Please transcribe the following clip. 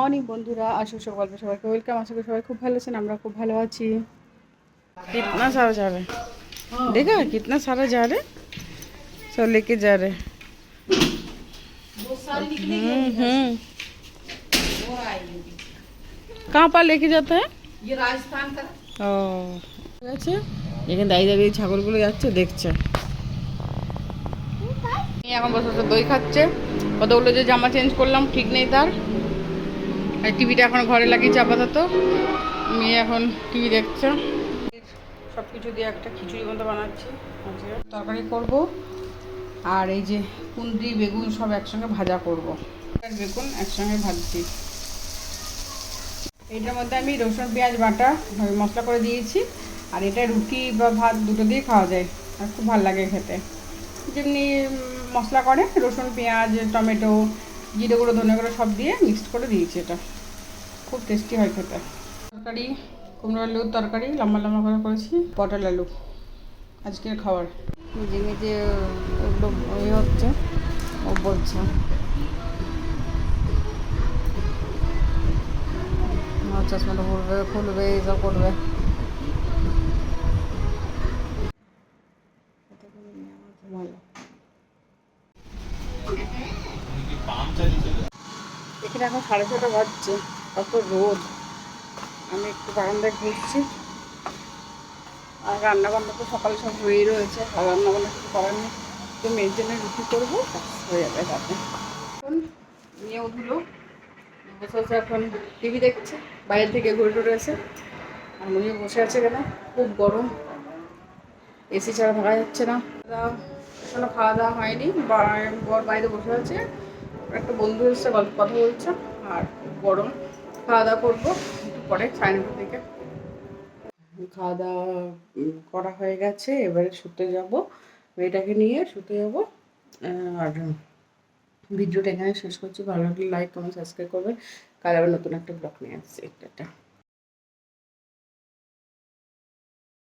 Morning বন্ধুরা, আসো সকালবেলা সবাইকে ওয়েলকাম। আশা করি সবাই খুব ভালো আছেন, আমরা খুব ভালো আছি। कितना सारा जा रहे देखा कितना सारा जा रहे सब लेके जा रहे। कहाँ पर लेके जाता है ये राजस्थान का। ও ঠিক আছে। এখানে দাঁড়িয়ে দাঁড়িয়ে ছাগলগুলো যাচ্ছে দেখছে। এখন বসে বসে দই খাচ্ছে। কতগুলো যে জামা চেঞ্জ করলাম ঠিক নেই তার। আর টিভিটা এখন ঘরে লাগিয়েছে আপাতত। মেয়ে এখন টিভি দেখছে। সব কিছু দিয়ে একটা খিচুড়ি মতো বানাচ্ছি, আজকে তরকারি করব। আর এই যে কুঁদরি বেগুন সব একসঙ্গে ভাজা করব। আর বেগুন একসঙ্গে ভাজছি। এইটার মধ্যে আমি রসুন পেঁয়াজ বাটা মশলা করে দিয়েছি। আর এটা রুটি বা ভাত দুটো দিয়ে খাওয়া যায়, আর খুব ভালো লাগে খেতে। যেমনি মশলা করে রসুন পেঁয়াজ টমেটো জিরে গুঁড়ো ধনে গুঁড়ো সব দিয়ে মিক্সড করে দিয়েছি। এটা খুব টেস্টি হয় খেতে। তরকারি কুমড়ো আলুর তরকারি লম্বা লম্বা করে করেছি, পটল আলু আজকের খাবার। নিজে নিজে ওগুলো ইয়ে হচ্ছে, ও বলছে চশমাটা খুলবে খুলবে এসব করবে। এখানে এখন 6:30 বাজছে, কত রোদ। আমি একটু বারান্দায় ঘুরছি। আর রান্নাবান্না তো সকালে সব হয়েই রয়েছে, আর রান্নাবান্না কিছু করার নেই। তো মেয়ের জন্য রুটি করবো, হয়ে যাবে রাতে। এখন নিয়ে উঠলো বসে বসে এখন টিভি দেখছে, বাইরে থেকে ঘুরে টুরে এসে। আর মুড়িয়ে বসে আছে কেন, খুব গরম, এসি ছাড়া থাকা যাচ্ছে না। এখনো খাওয়া দাওয়া হয়নি, বর বাইরে বসে আছে, একটা বন্ধু এসে গল্প কথা বলছে। আর খুব গরম, খাওয়া দাওয়া করবো একটু পরে 9:30 থেকে। খাওয়া দাওয়া করা হয়ে গেছে, এবারে শুতে যাব, মেয়েটাকে নিয়ে শুতে যাব। আর ভিডিওটা এখানে শেষ করছি। ভালো লাগলে লাইক কমেন্ট সাবস্ক্রাইব করবেন। কাল আবার নতুন একটা ব্লগ নিয়ে আসছি। একটা